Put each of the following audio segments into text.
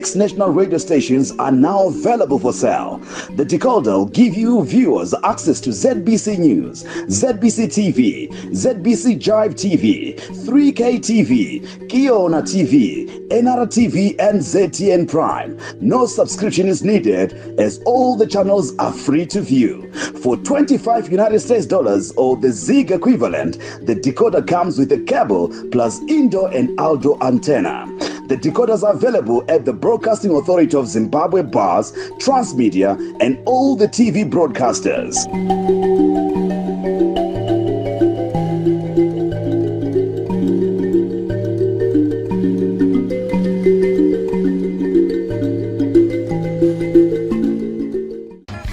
National radio stations are now available for sale. The decoder will give you viewers access to ZBC News, ZBC TV, ZBC Jive TV, 3K TV, Kiona TV, NR TV, and ZTN Prime. No subscription is needed as all the channels are free to view. For 25 United States dollars or the Zig equivalent, the decoder comes with a cable plus indoor and outdoor antenna. The decoders are available at the Broadcasting Authority of Zimbabwe bars, Transmedia, and all the TV broadcasters.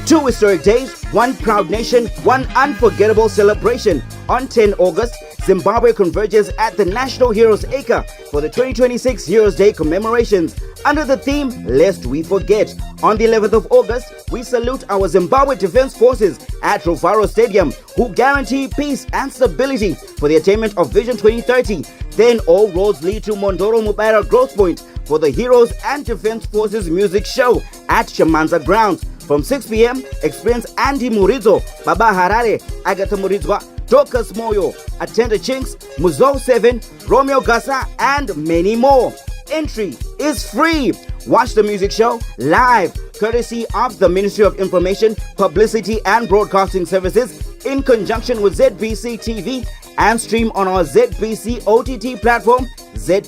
Two historic days, one proud nation, one unforgettable celebration. On 10 August, Zimbabwe converges at the National Heroes Acre for the 2026 Heroes Day commemorations under the theme, Lest We Forget. On the 11th of August, we salute our Zimbabwe Defense Forces at Rovaro Stadium, who guarantee peace and stability for the attainment of Vision 2030. Then all roads lead to Mondoro Mubaira Growth Point for the Heroes and Defense Forces music show at Shamanza Grounds. From 6 p.m., experience Andy Murizo, Baba Harare, Agatha Muridzwa, Dorcas Moyo, Attender Chinks, Muzo 7, Romeo Gasa, and many more. Entry is free. Watch the music show live, courtesy of the Ministry of Information, Publicity and Broadcasting Services in conjunction with ZBC TV, and stream on our ZBC OTT platform, Z+,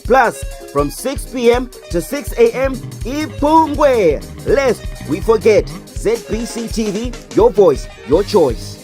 from 6 p.m. to 6 a.m. Ipungwe. Lest we forget, ZBC TV, your voice, your choice.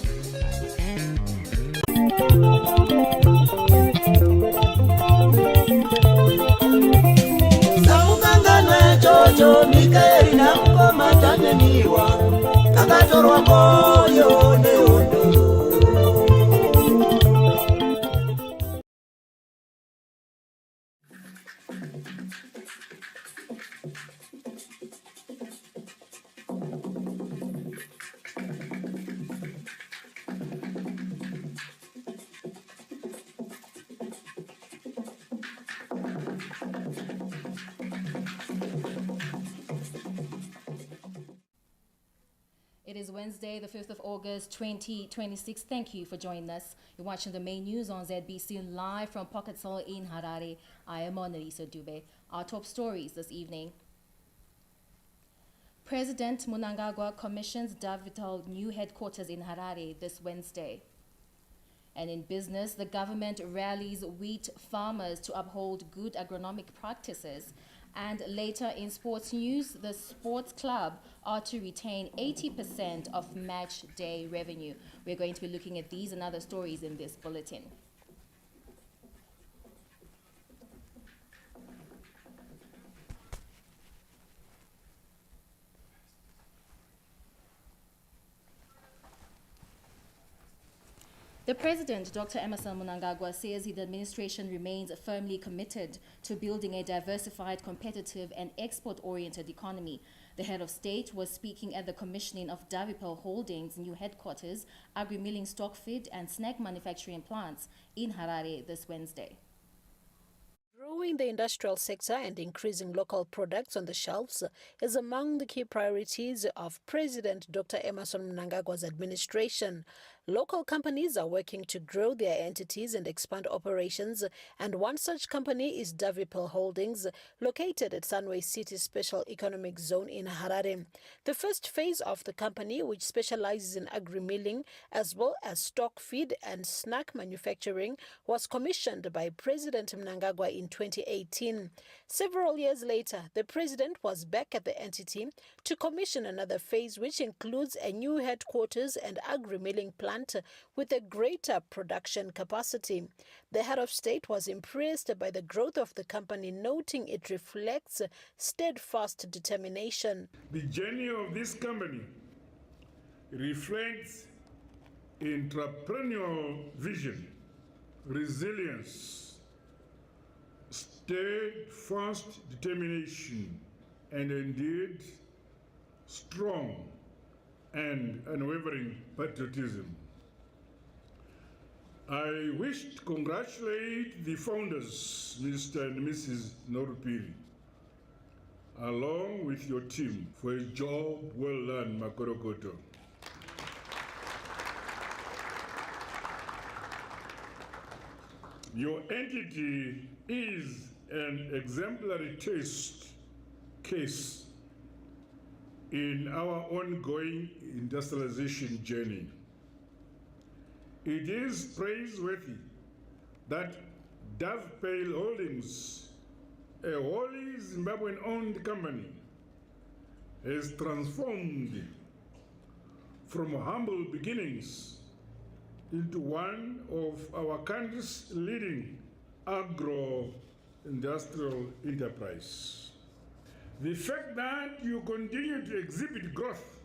It is Wednesday, the 5th of August, 2026. Thank you for joining us. You're watching the main news on ZBC live from Pocket Soul in Harare. I am Monalisa Dube. Our top stories this evening. President Mnangagwa commissions Davital new headquarters in Harare this Wednesday. And in business, the government rallies wheat farmers to uphold good agronomic practices. And later in sports news, the sports club are to retain 80% of match day revenue. We're going to be looking at these and other stories in this bulletin. The President, Dr. Emmerson Mnangagwa, says the administration remains firmly committed to building a diversified, competitive, and export-oriented economy. The head of state was speaking at the commissioning of Davipel Holdings' new headquarters, agri-milling, stock feed, and snack manufacturing plants in Harare this Wednesday. Growing the industrial sector and increasing local products on the shelves is among the key priorities of President Dr. Emmerson Mnangagwa's administration. Local companies are working to grow their entities and expand operations, and one such company is Davipel Holdings, located at Sunway City Special Economic Zone in Harare. The first phase of the company, which specializes in agri-milling as well as stock feed and snack manufacturing, was commissioned by President Mnangagwa in 2018. Several years later, the president was back at the entity to commission another phase, which includes a new headquarters and agri-milling plant with a greater production capacity. The head of state was impressed by the growth of the company, noting it reflects steadfast determination. The journey of this company reflects entrepreneurial vision, resilience, steadfast determination, and indeed strong and unwavering patriotism. I wish to congratulate the founders, Mr. and Mrs. Norupiri, along with your team, for a job well done, Makorokoto. Your entity is an exemplary case in our ongoing industrialization journey. It is praiseworthy that Dovetail Holdings, a wholly Zimbabwean-owned company, has transformed from humble beginnings into one of our country's leading agro-industrial enterprise. The fact that you continue to exhibit growth,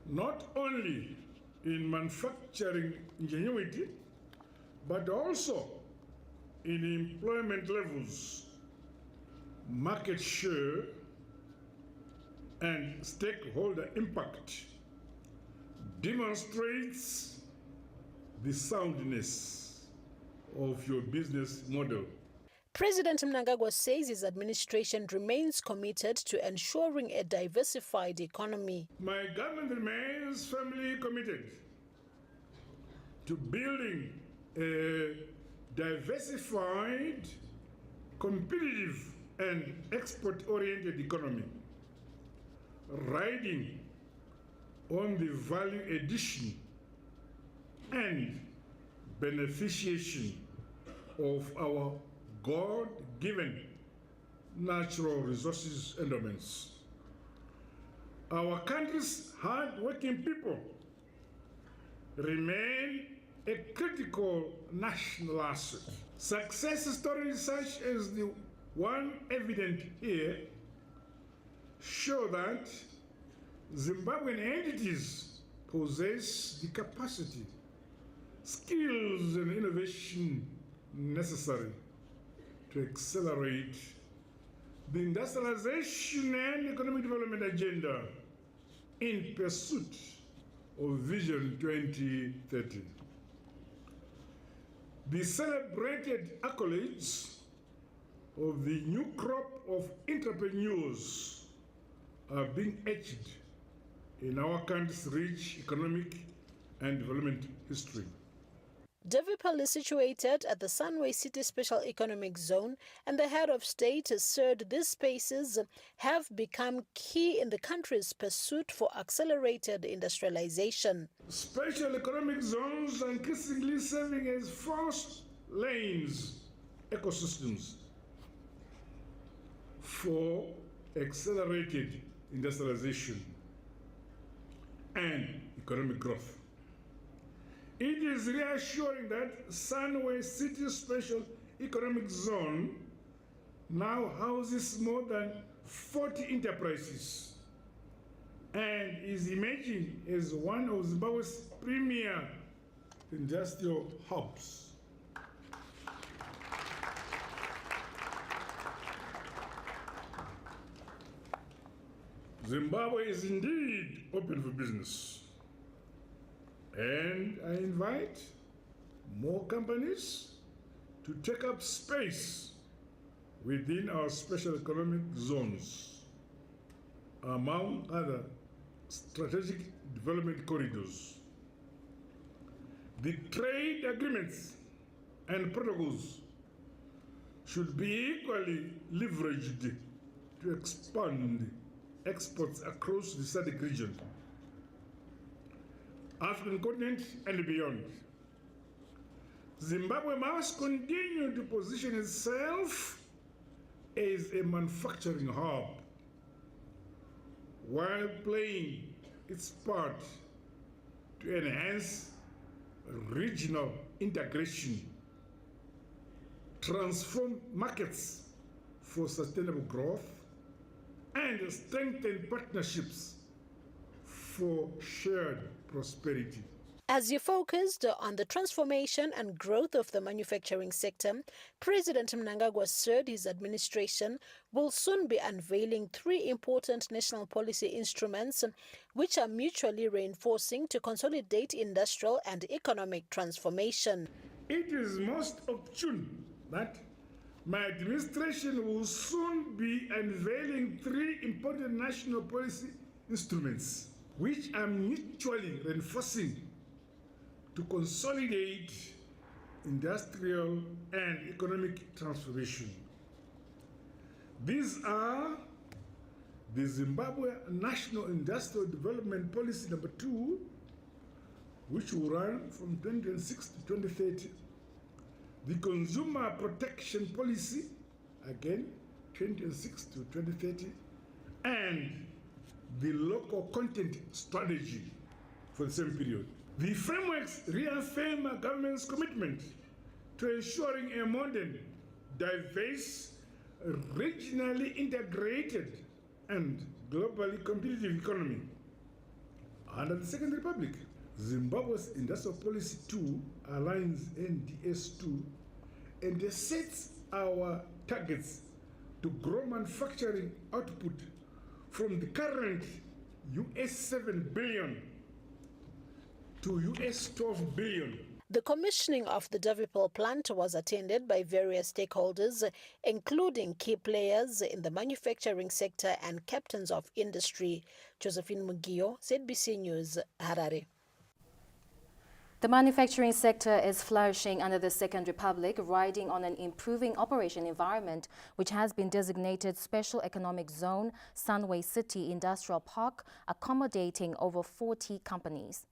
not only in manufacturing ingenuity, but also in employment levels, market share, and stakeholder impact, demonstrates the soundness of your business model. President Mnangagwa says his administration remains committed to ensuring a diversified economy. My government remains firmly committed to building a diversified, competitive, and export-oriented economy, riding on the value addition and beneficiation of our God-given natural resources endowments. Our country's hard-working people remain a critical national asset. Success stories such as the one evident here show that Zimbabwean entities possess the capacity, skills, and innovation necessary to accelerate the industrialization and economic development agenda in pursuit of Vision 2030. The celebrated accolades of the new crop of entrepreneurs are being etched in our country's rich economic and development history. Davipal is situated at the Sunway City Special Economic Zone, and the head of state has said these spaces have become key in the country's pursuit for accelerated industrialization. Special economic zones are increasingly serving as fast lanes ecosystems for accelerated industrialization and economic growth. It is reassuring that Sunway City Special Economic Zone now houses more than 40 enterprises and is emerging as one of Zimbabwe's premier industrial hubs. Zimbabwe is indeed open for business. And I invite more companies to take up space within our special economic zones, among other strategic development corridors. The trade agreements and protocols should be equally leveraged to expand exports across the SADC region, African continent, and beyond. Zimbabwe must continue to position itself as a manufacturing hub while playing its part to enhance regional integration, transform markets for sustainable growth, and strengthen partnerships for shared prosperity. As he focused on the transformation and growth of the manufacturing sector, President Mnangagwa said his administration will soon be unveiling 3 important national policy instruments which are mutually reinforcing to consolidate industrial and economic transformation. It is most opportune that My administration will soon be unveiling 3 important national policy instruments, which I'm mutually reinforcing to consolidate industrial and economic transformation. These are the Zimbabwe National Industrial Development Policy number 2, which will run from 2026 to 2030. The Consumer Protection Policy, again, 2026 to 2030. And the Local Content Strategy for the same period. The frameworks reaffirm our government's commitment to ensuring a modern, diverse, regionally integrated, and globally competitive economy. Under the Second Republic, Zimbabwe's Industrial Policy 2 aligns NDS 2 and sets our targets to grow manufacturing output from the current US 7 billion to US 12 billion. The commissioning of the Davipol plant was attended by various stakeholders, including key players in the manufacturing sector and captains of industry. Josephine Mugio, ZBC News, Harare. The manufacturing sector is flourishing under the Second Republic, riding on an improving operation environment, which has been designated Special Economic Zone Sunway City Industrial Park, accommodating over 40 companies.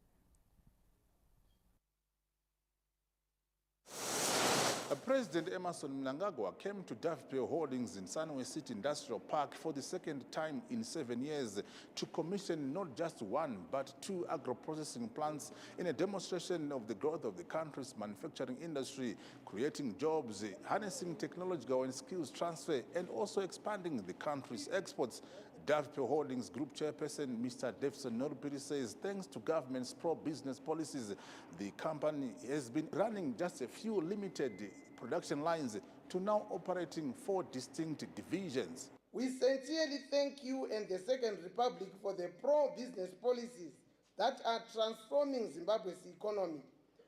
President Emmerson Mnangagwa came to Davipol Holdings in Sunway City Industrial Park for the second time in 7 years to commission not just 1 but 2 agro-processing plants in a demonstration of the growth of the country's manufacturing industry, creating jobs, harnessing technological and skills transfer, and also expanding the country's exports. Davipol Holdings Group Chairperson Mr. Devson Norupiri says thanks to government's pro-business policies, the company has been running just a few limited production lines to now operating 4 distinct divisions. We sincerely thank you and the Second Republic for the pro-business policies that are transforming Zimbabwe's economy.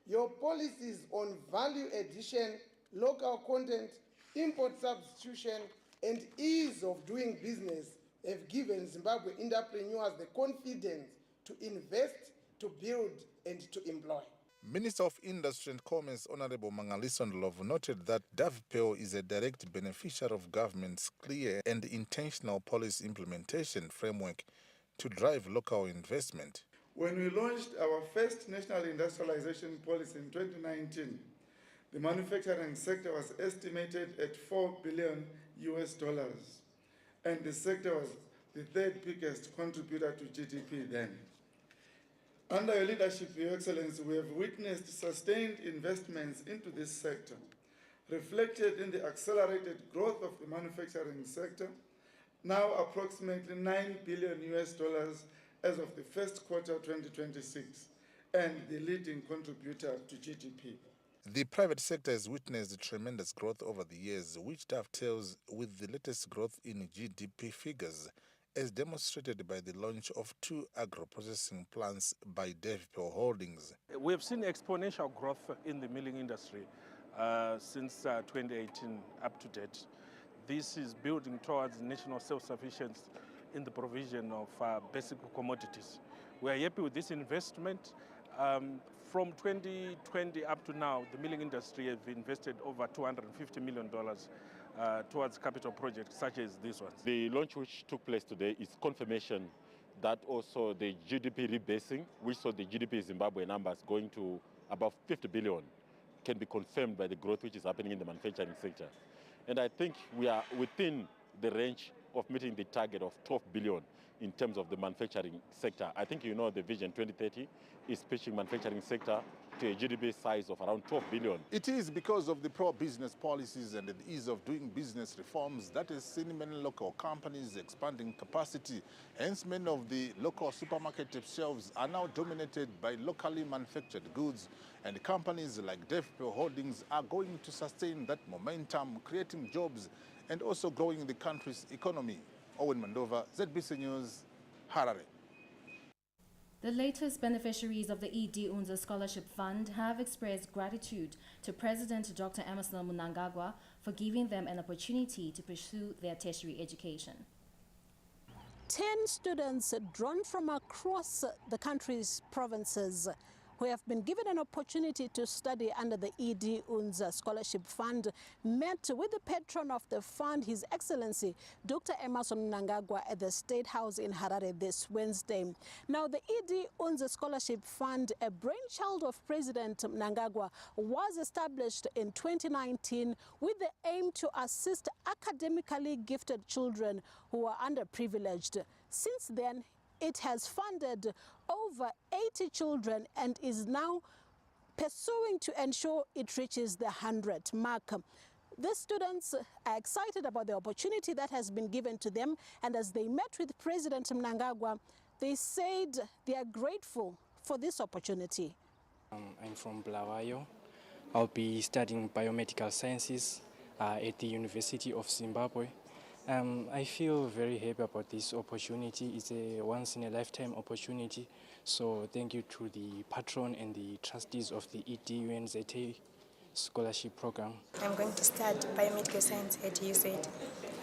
Your policies on value addition, local content, import substitution, and ease of doing business have given Zimbabwe entrepreneurs the confidence to invest, to build, and to employ. Minister of Industry and Commerce Honorable Mangaliso Ndlovu noted that Davipol is a direct beneficiary of government's clear and intentional policy implementation framework to drive local investment. When we launched our first national industrialization policy in 2019, the manufacturing sector was estimated at $4 billion and the sector was the 3rd biggest contributor to GDP then. Under your leadership, Your Excellency, we have witnessed sustained investments into this sector, reflected in the accelerated growth of the manufacturing sector, now approximately $9 billion as of the first quarter of 2026, and the leading contributor to GDP. The private sector has witnessed tremendous growth over the years, which dovetails with the latest growth in GDP figures, as demonstrated by the launch of 2 agro-processing plants by Davipol Holdings. We have seen exponential growth in the milling industry since 2018 up to date. This is building towards national self-sufficiency in the provision of basic commodities. We are happy with this investment. From 2020 up to now, the milling industry have invested over $250 million towards capital projects such as this one. The launch which took place today is confirmation that also the GDP rebasing, which saw the GDP Zimbabwe numbers going to about 50 billion, can be confirmed by the growth which is happening in the manufacturing sector. And I think we are within the range of meeting the target of 12 billion in terms of the manufacturing sector. I think you know the Vision 2030 is pitching manufacturing sector to a GDP size of around 12 billion. It is because of the pro-business policies and the ease of doing business reforms that has seen many local companies expanding capacity. Hence, many of the local supermarket shelves are now dominated by locally manufactured goods, and companies like Davipol Holdings are going to sustain that momentum, creating jobs and also growing the country's economy. Owen Mandova, ZBC News, Harare. The latest beneficiaries of the E.D. Unza Scholarship Fund have expressed gratitude to President Dr. Emmerson Mnangagwa for giving them an opportunity to pursue their tertiary education. 10 students drawn from across the country's provinces who have been given an opportunity to study under the ED UNZA Scholarship Fund met with the patron of the fund, His Excellency Dr. Emmerson Mnangagwa, at the State House in Harare this Wednesday. Now, the ED UNZA Scholarship Fund, a brainchild of President Mnangagwa, was established in 2019 with the aim to assist academically gifted children who are underprivileged. Since then, it has funded over 80 children and is now pursuing to ensure it reaches the 100 mark. The students are excited about the opportunity that has been given to them, and as they met with President Mnangagwa, they said they are grateful for this opportunity. I'm from Bulawayo. I'll be studying biomedical sciences at the University of Zimbabwe. I feel very happy about this opportunity. It's a once-in-a-lifetime opportunity. So thank you to the patron and the trustees of the ED UNZA scholarship program. I'm going to start biomedical science at UZ.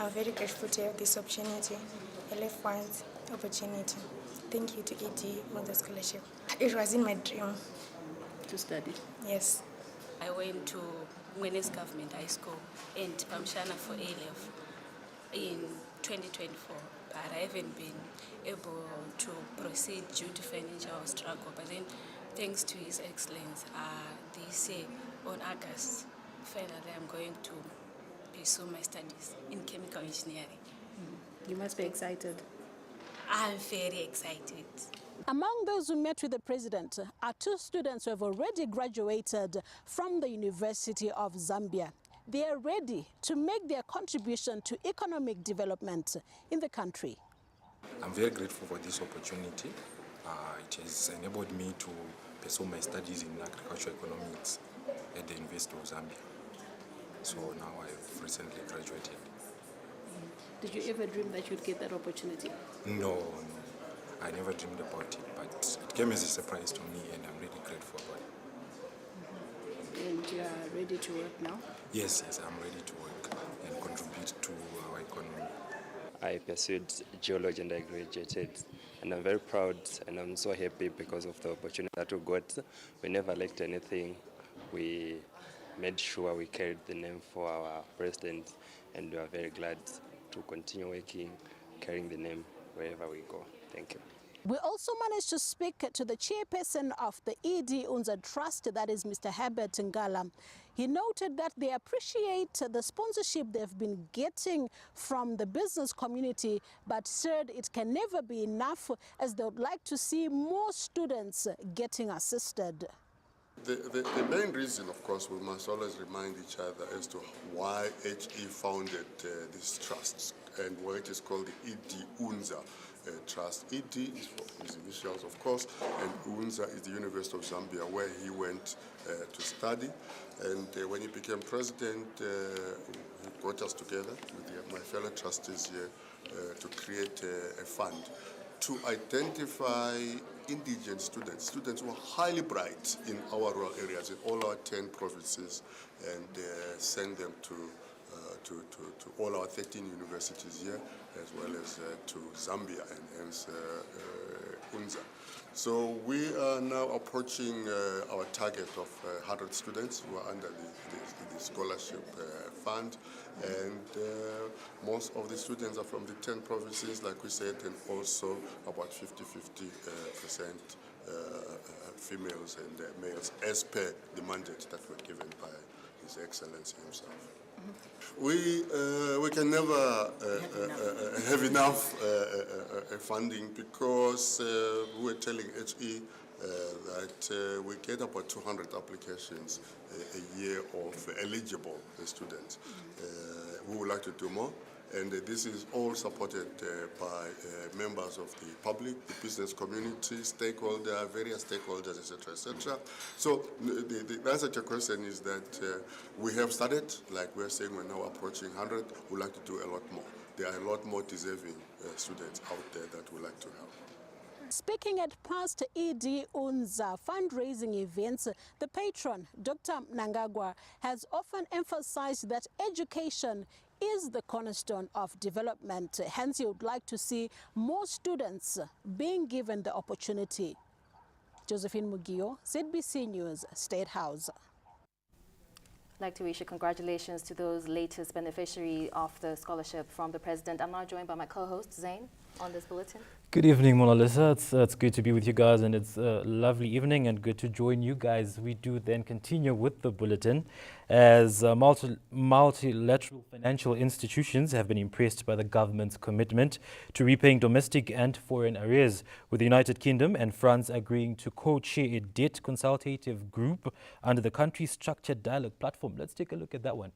I'm very grateful to have this opportunity, a life once opportunity. Thank you to ED for the scholarship. It was in my dream. To study? Yes. I went to Mwenes Government High School and Pamshana for A-Level in 2024, but I haven't been able to proceed due to financial struggle. But then, thanks to His Excellency, they say on August, finally I'm going to pursue my studies in chemical engineering. You must be excited. I'm very excited. Among those who met with the president are 2 students who have already graduated from the University of Zambia. They are ready to make their contribution to economic development in the country. I'm very grateful for this opportunity. It has enabled me to pursue my studies in agricultural economics at the University of Zambia. So now I've recently graduated. Did you ever dream that you'd get that opportunity? No, I never dreamed about it, but it came as a surprise to me, and I'm really grateful about it. And you are ready to work now? Yes, I'm ready to work and contribute to our economy. I pursued geology and I graduated, and I'm very proud and I'm so happy because of the opportunity that we got. We never lacked anything. We made sure we carried the name for our president, and we are very glad to continue working, carrying the name wherever we go. Thank you. We also managed to speak to the chairperson of the ED UNZA Trust, that is Mr. Herbert Ngala. He noted that they appreciate the sponsorship they've been getting from the business community, but said it can never be enough, as they would like to see more students getting assisted. The main reason, of course, we must always remind each other as to why HE founded these trusts and why it is called the ED UNZA Trust. ED is for his initials, of course, and UNZA is the University of Zambia, where he went to study. And when he became president, he got us together with my fellow trustees here to create a fund to identify indigent students who are highly bright in our rural areas, in all our 10 provinces, and send them to all our 13 universities here, as well as to Zambia and hence UNZA. So we are now approaching our target of 100 students who are under the scholarship fund, and most of the students are from the 10 provinces, like we said, and also about 50% females and males, as per the mandate that were given by His Excellency himself. We can never have enough funding, because we were telling HE that we get about 200 applications a year of eligible students. We would like to do more, and this is all supported by members of the public, the business community, various stakeholders, etc., etc. So the answer to your question is that we have started, like we're saying, we're now approaching 100. We'd like to do a lot more. There are a lot more deserving students out there that we'd like to help. Speaking at Pastor E.D. Unza fundraising events, the patron, Dr. Mnangagwa, has often emphasized that education is the cornerstone of development. Hence, he would like to see more students being given the opportunity. Josephine Mugio, ZBC News, State House. I'd like to wish you congratulations to those latest beneficiaries of the scholarship from the President. I'm now joined by my co-host, Zain, on this bulletin. Good evening, Mona Lisa. It's good to be with you guys, and it's a lovely evening and good to join you guys. We do then continue with the bulletin as multilateral financial institutions have been impressed by the government's commitment to repaying domestic and foreign arrears, with the United Kingdom and France agreeing to co-chair a debt consultative group under the country's structured dialogue platform. Let's take a look at that one.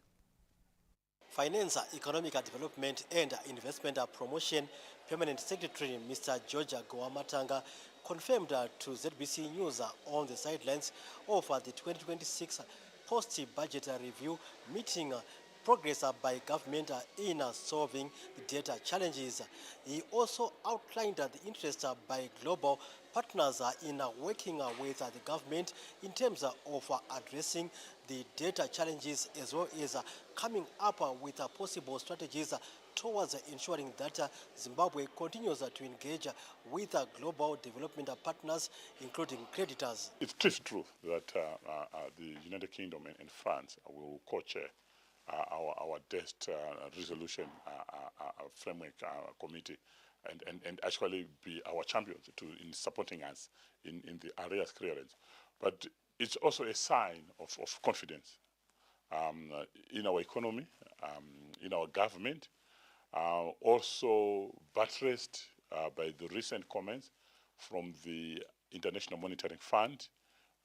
Finance, Economic Development and Investment Promotion Permanent Secretary Mr. George Goamatanga confirmed to ZBC News on the sidelines of the 2026 post-budget review meeting progress by government in solving the data challenges. He also outlined the interest by global partners in working with the government in terms of addressing the data challenges, as well as coming up with possible strategies towards ensuring that Zimbabwe continues to engage with global development partners, including creditors. It is true that the United Kingdom and France will co-chair our debt resolution framework committee and actually be our champions in supporting us in the arrears clearance. But it's also a sign of confidence in our economy, in our government, also buttressed by the recent comments from the International Monetary Fund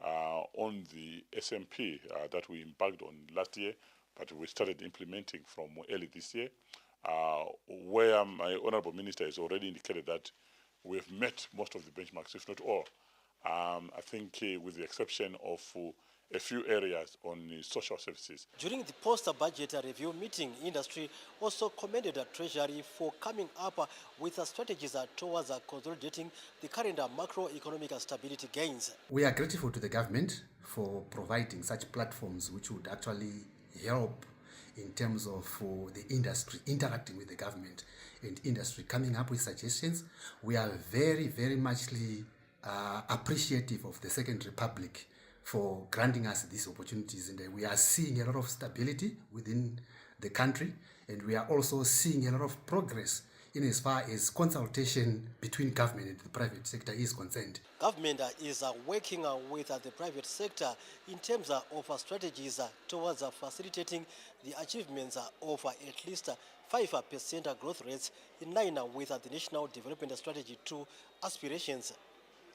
on the SMP that we embarked on last year, but we started implementing from early this year, where my Honorable Minister has already indicated that we have met most of the benchmarks, if not all. I think with the exception of a few areas on social services. During the post-budget review meeting, industry also commended the Treasury for coming up with strategies towards consolidating the current macroeconomic stability gains. We are grateful to the government for providing such platforms which would actually help in terms of the industry interacting with the government and industry coming up with suggestions. We are very, very muchly appreciative of the Second Republic for granting us these opportunities, and we are seeing a lot of stability within the country, and we are also seeing a lot of progress in as far as consultation between government and the private sector is concerned. Government is working with the private sector in terms of strategies towards facilitating the achievements of at least 5% growth rates in line with the National Development Strategy 2 aspirations.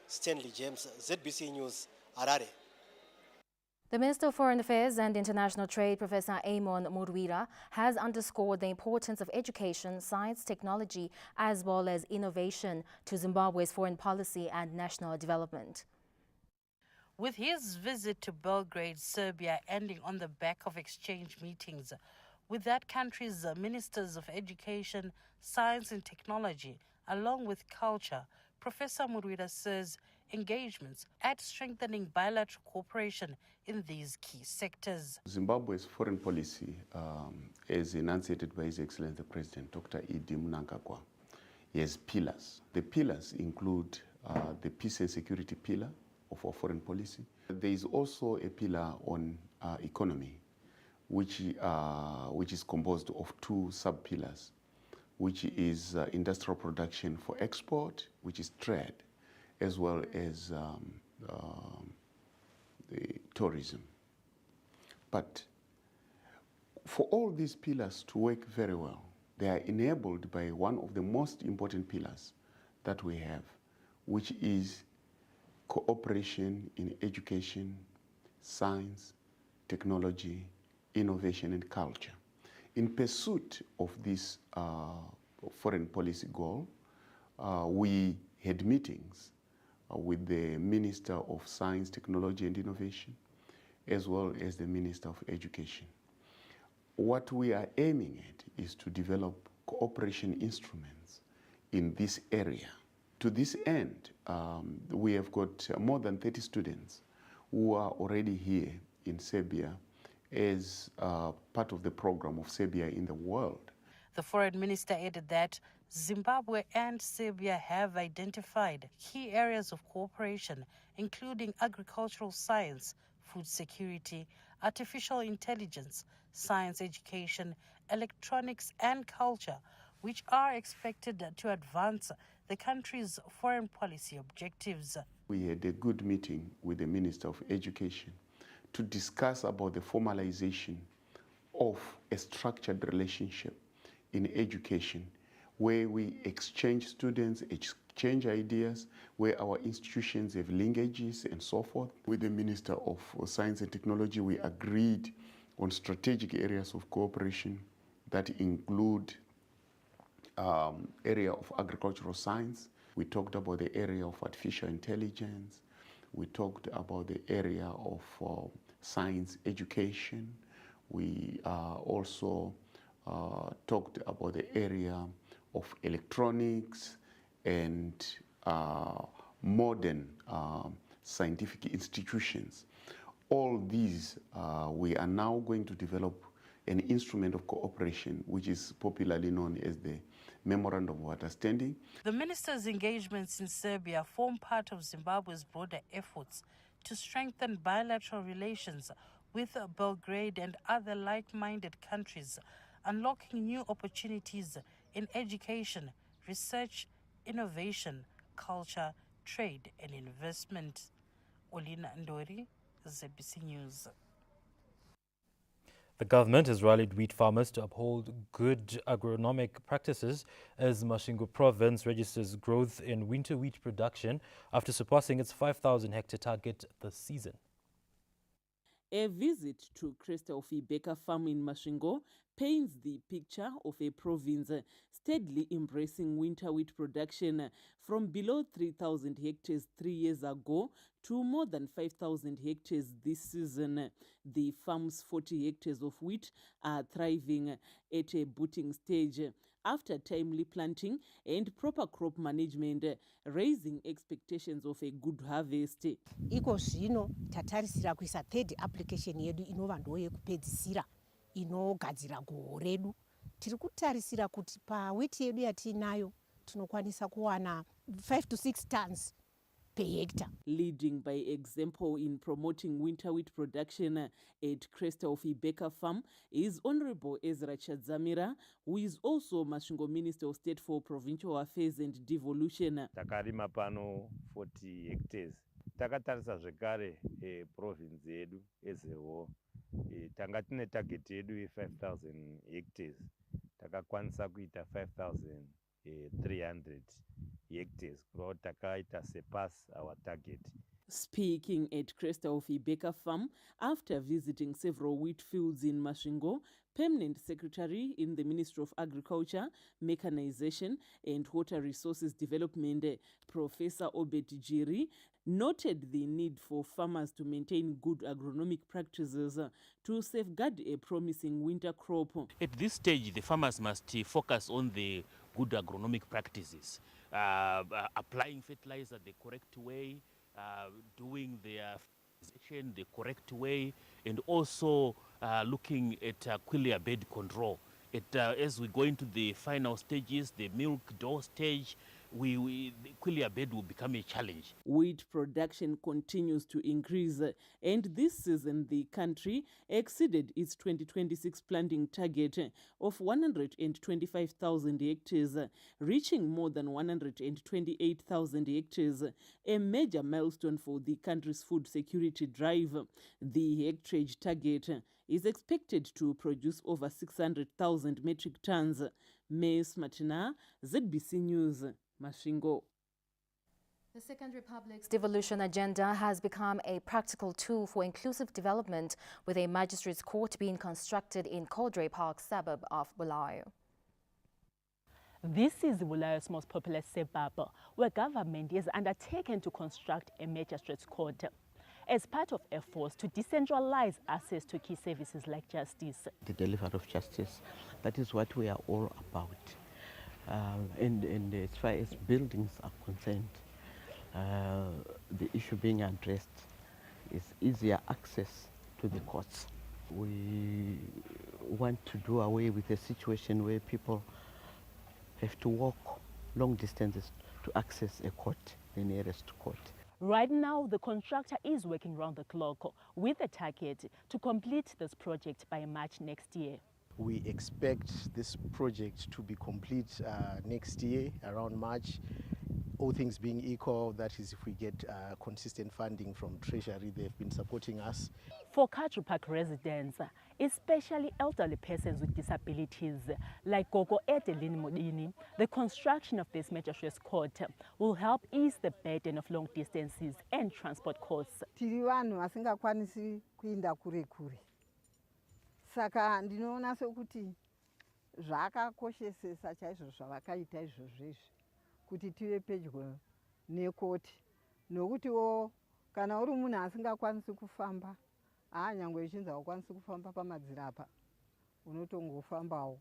Stanley James, ZBC News, Harare. The Minister of Foreign Affairs and International Trade, Professor Amon Murwira, has underscored the importance of education, science, technology, as well as innovation to Zimbabwe's foreign policy and national development. With his visit to Belgrade, Serbia, ending on the back of exchange meetings with that country's ministers of education, science and technology, along with culture, Professor Murwira says engagements at strengthening bilateral cooperation in these key sectors. Zimbabwe's foreign policy, as enunciated by His Excellency the President, Dr. E.D. Mnangagwa, has pillars. The pillars include the peace and security pillar of our foreign policy. There is also a pillar on economy, which is composed of two sub-pillars, which is industrial production for export, which is trade, as well as the tourism. But for all these pillars to work very well, they are enabled by one of the most important pillars that we have, which is cooperation in education, science, technology, innovation, and culture. In pursuit of this foreign policy goal, we had meetings with the Minister of Science, Technology and Innovation, as well as the Minister of Education. What we are aiming at is to develop cooperation instruments in this area To this end, we have got more than 30 students who are already here in Serbia as part of the program of Serbia in the world. The foreign minister added that Zimbabwe and Serbia have identified key areas of cooperation, including agricultural science, food security, artificial intelligence, science education, electronics, and culture, which are expected to advance the country's foreign policy objectives. We had a good meeting with the Minister of Education to discuss about the formalization of a structured relationship in education, where we exchange students, exchange ideas, where our institutions have linkages and so forth. With the Minister of Science and Technology, we agreed on strategic areas of cooperation that include area of agricultural science. We talked about the area of artificial intelligence. We talked about the area of science education. We also talked about the area of electronics and modern scientific institutions. All these, we are now going to develop an instrument of cooperation, which is popularly known as the Memorandum of Understanding. The minister's engagements in Serbia form part of Zimbabwe's broader efforts to strengthen bilateral relations with Belgrade and other like-minded countries, unlocking new opportunities in education, research, innovation, culture, trade, and investment. Olina Ndori, ZBC News. The government has rallied wheat farmers to uphold good agronomic practices as Masvingo province registers growth in winter wheat production after surpassing its 5,000 hectare target this season. A visit to Christophe Baker Farm in Masvingo paints the picture of a province steadily embracing winter wheat production from below 3,000 hectares 3 years ago to more than 5,000 hectares this season. The farm's 40 hectares of wheat are thriving at a booting stage after timely planting and proper crop management, raising expectations of a good harvest. Iko zvino tatarisira kuisa third application yedu inova ndo yekupedzisira inogadzira goho redu. Tiri kutarisira kuti pawheat yedu yatinayo tinokwanisa kuwana 5 to 6 tons per hectare. Leading by example in promoting winter wheat production at Christophe Baker Farm is Honorable Ezra Chadzamira, who is also Masvingo Minister of State for Provincial Affairs and Devolution. Takarima pano 40 hectares. Takatarisa zvekare province yedu as a whole. Tanga tine target yedu 5,000 hectares. Takakwanisa kuita 5,300 hectares. Takaita surpass our target. Speaking at Christophe Baker Farm after visiting several wheat fields in Masvingo, Permanent Secretary in the Ministry of Agriculture, Mechanization and Water Resources Development, Professor Obed Jiri, noted the need for farmers to maintain good agronomic practices to safeguard a promising winter crop. At this stage, the farmers must focus on the good agronomic practices, applying fertilizer the correct way, doing their fertilization the correct way, and also looking at quillia bed control. As we go into the final stages, the milk dough stage, the quillia bed will become a challenge. Wheat production continues to increase, and this season the country exceeded its 2026 planting target of 125,000 hectares, reaching more than 128,000 hectares, a major milestone for the country's food security drive. The hectareage target is expected to produce over 600,000 metric tons. Mace Matina, ZBC News, Masvingo. The Second Republic's devolution agenda has become a practical tool for inclusive development, with a magistrates' court being constructed in Caldray Park, suburb of Bulawayo. This is Bulawayo's most populous suburb, where government is undertaken to construct a magistrates' court as part of efforts to decentralize access to key services like justice. The delivery of justice, that is what we are all about. And as far as buildings are concerned, the issue being addressed is easier access to the courts. We want to do away with a situation where people have to walk long distances to access a court, the nearest court. Right now, the contractor is working round the clock with a target to complete this project by March next year. We expect this project to be complete next year, around March. All things being equal, that is if we get consistent funding from Treasury. They've been supporting us. For Katru Park residents, especially elderly persons with disabilities, like Gogo Edelin Modini, the construction of this magistrates court will help ease the burden of long distances and transport costs. Tiri vanhu vasingakwanisi kuinda kure kure. Saka ndinoona sekuti zvakakoshesesa chaizvo zvavakaita izvozvo kuti tive pedyo nekoti, nokutiwo kana uri munhu asingakwanisi kufamba, nyangwe ichinzi haukwanisi kufamba pamadziro apa, unotongofambawo.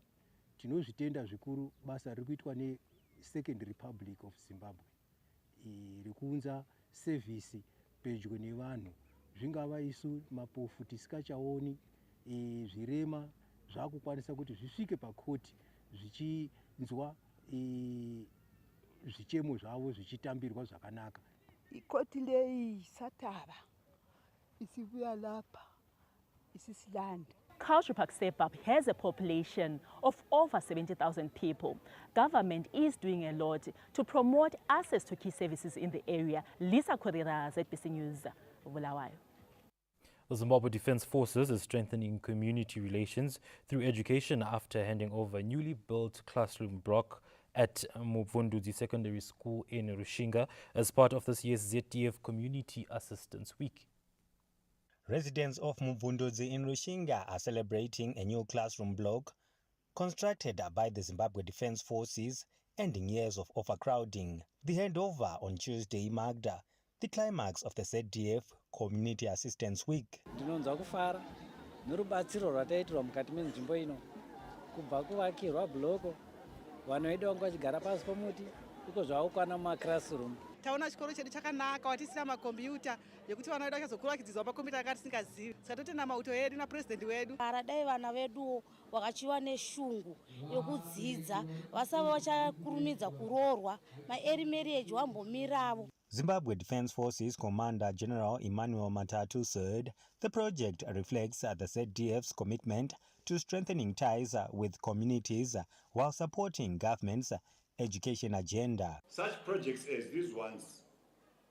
Tinozvitenda zvikuru basa riri kuitwa neSecond Republic of Zimbabwe rekuunza sevhisi pedyo nevanhu, zvingava isu mapofu tisikachaoni, zvirema zvakukwanisa kuti zvisvike pakoti zvichinzwa zvichemo zvavo zvichitambirwa zvakanaka. Ikoti leyi satava isibuya lapha isisilanda. Katru Park suburb has a population of over 70,000 people. Government is doing a lot to promote access to key services in the area. Lisa Korira, ZBC News, Bulawayo. The Zimbabwe Defence Forces is strengthening community relations through education after handing over a newly built classroom block at Muvunduzi Secondary School in Rushinga as part of this year's ZDF Community Assistance Week. Residents of Muvunduzi in Rushinga are celebrating a new classroom block constructed by the Zimbabwe Defence Forces, ending years of overcrowding. The handover on Tuesday marked the climax of the ZDF Community Assistance Week. Ndinonzwa kufara norubatsiro rwataitirwa mukati menzvimbo ino kubva kuvakirwa bloko vanhu vedu vanga vachigara pasi pomuti iko zvavakukwana mumaclassroom. Taona chikoro chedu chakanaka watisina makombiyuta yekuti vana vedu vachazokura vachidzidzwa pakombiyuta yakati tisingazivi. Saka totenda mauto edu napurezidendi wedu. Dai vana vedu vakachiwa neshungu yokudzidza vasava vachakurumidza kuroorwa ma-early marriage vambomiravo. Zimbabwe Defence Forces Commander General Emmanuel Matatu said the project reflects the ZDF's commitment to strengthening ties with communities while supporting government's education agenda. Such projects as these ones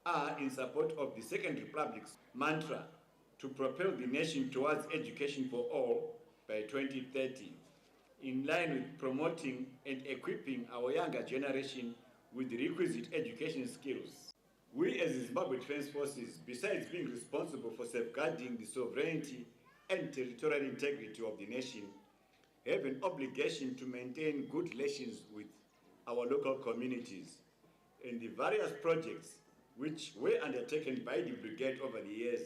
are in support of the Second Republic's mantra to propel the nation towards education for all by 2030, in line with promoting and equipping our younger generation with the requisite education skills. We as the Zimbabwe Defence Forces, besides being responsible for safeguarding the sovereignty and territorial integrity of the nation, have an obligation to maintain good relations with our local communities. And the various projects which were undertaken by the brigade over the years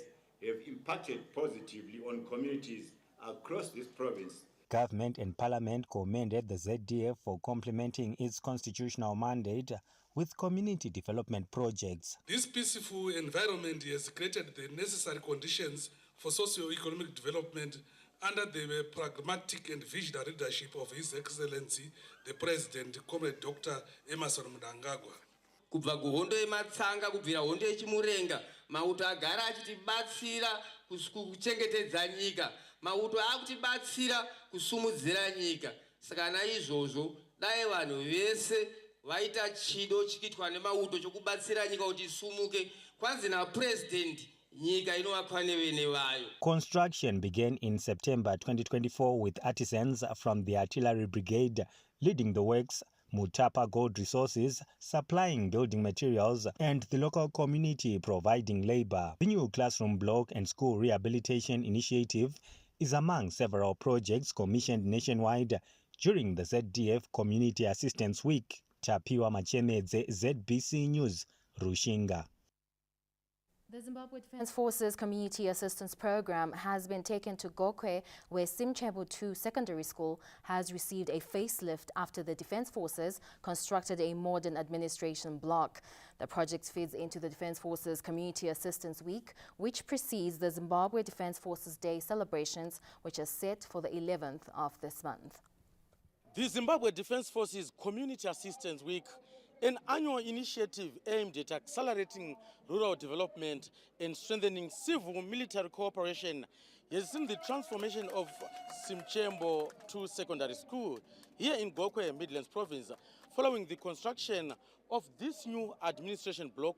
have impacted positively on communities across this province. Government and Parliament commended the ZDF for complementing its constitutional mandate with community development projects. This peaceful environment has created the necessary conditions for socio-economic development under the pragmatic and visionary leadership of His Excellency, the President, Comrade Dr. Emmerson Mnangagwa. Kubva kuhondo yematsanga kubvira hondo yechimurenga, mauto agara achitibatsira kuchengetedza nyika, mauto akutibatsira kusumudzira nyika. Saka naizvozvo dai vanhu vese vaita chido chikitwa nemauto chokubatsira nyika kuti isumuke, kwanzi na president nyika inovakwa nevene vayo. Construction began in September 2024 with artisans from the Artillery Brigade leading the works, Mutapa Gold Resources supplying building materials, and the local community providing labor. The new classroom block and school rehabilitation initiative is among several projects commissioned nationwide during the ZDF Community Assistance Week. Tapiwa Machemedze, ZBC News, Rushinga. The Zimbabwe Defence Forces Community Assistance Program has been taken to Gokwe, where Simchebo 2 Secondary School has received a facelift after the Defence Forces constructed a modern administration block. The project feeds into the Defence Forces Community Assistance Week, which precedes the Zimbabwe Defence Forces Day celebrations, which are set for the 11th of this month. The Zimbabwe Defence Forces Community Assistance Week, an annual initiative aimed at accelerating rural development and strengthening civil-military cooperation, has seen the transformation of Simchebo 2 Secondary School here in Gokwe, Midlands Province, following the construction of this new administration block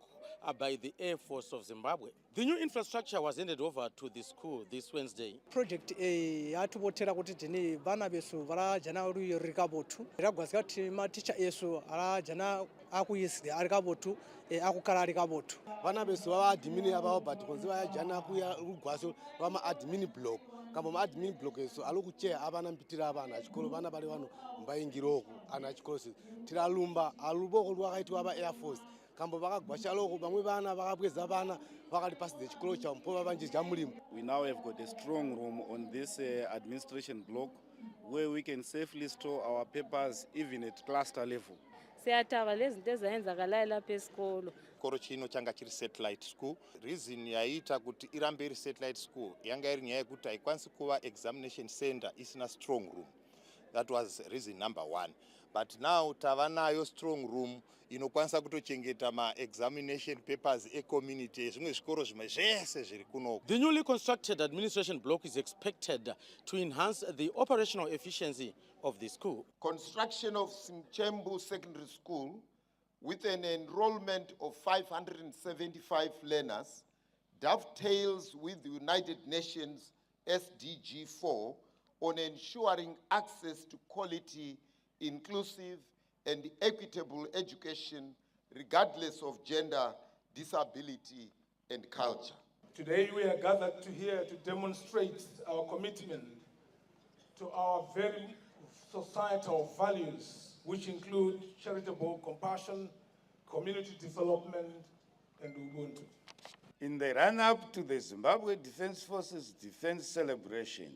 by the Air Force of Zimbabwe. The new infrastructure was handed over to the school this Wednesday. Project yatubotera kuti tini vana vesu vala jana uri rikabotu ragwazika kuti maticha esu ala jana akuyisire arikabotu akukala arikabotu vana vesu vava admin avavo but konzi vaya jana kuya rugwaso vama admin block kamba ma admin block esu alokucheya avana mpitira avana achikolo vana vari vanhu mbaingiroku ana achikolo tiralumba aluboko rwakaitwa va Air Force kambo vakagwasha loko vamwe vana vakapweza vana vakati pasidze chikolo cha mpova vanjidya mulimo. We now have got a strong room on this administration block where we can safely store our papers even at cluster level. Siyatava lezinto ezayenzakalayo lapha esikolo. Chikoro chino changa chiri satellite school. Reason yaita kuti irambe iri satellite school yanga iri nyaya yekuti haikwanisi kuva examination center isina strong room. That was reason number one. But now tavanayo strong room inokwanisa kutochengeta ma examination papers e-community zvimwe zvikoro zvimwe zvese zviri kuno. The newly constructed administration block is expected to enhance the operational efficiency of the school. Construction of Simchebo Secondary School with an enrollment of 575 learners dovetails with the United Nations SDG 4 on ensuring access to quality, inclusive and equitable education regardless of gender, disability and culture. Today we are gathered here to demonstrate our commitment to our very societal values, which include charitable compassion, community development and Ubuntu. In the run-up to the Zimbabwe Defence Forces Defence Celebration,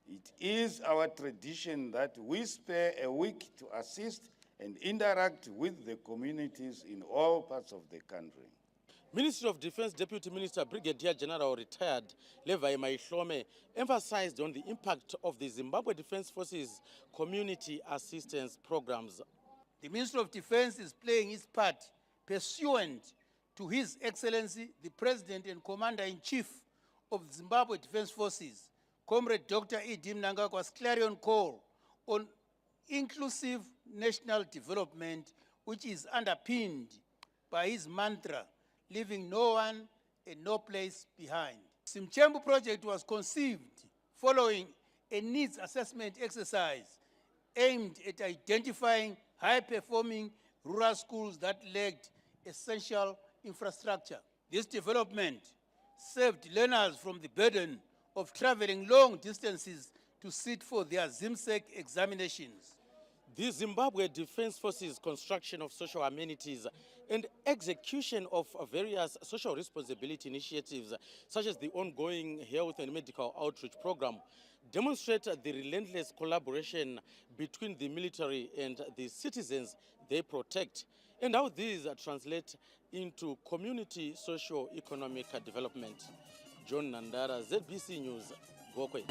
it is our tradition that we spare a week to assist and interact with the communities in all parts of the country. Ministry of Defence Deputy Minister Brigadier General retired Levi Maihlome emphasized on the impact of the Zimbabwe Defence Forces community assistance programs. The Ministry of Defence is playing its part pursuant to His Excellency, the President and Commander-in-Chief of the Zimbabwe Defence Forces, Comrade Dr. E.D. Mnangagwa's clarion call on inclusive national development, which is underpinned by his mantra, leaving no one and no place behind. Simchebo project was conceived following a needs assessment exercise aimed at identifying high-performing rural schools that lacked essential infrastructure. This development saved learners from the burden of traveling long distances to sit for their ZIMSEC examinations. The Zimbabwe Defence Forces construction of social amenities and execution of various social responsibility initiatives, such as the ongoing health and medical outreach program, demonstrate the relentless collaboration between the military and the citizens they protect, and how these translate into community socio-economic development. John Nandara, ZBC News, Gokwe.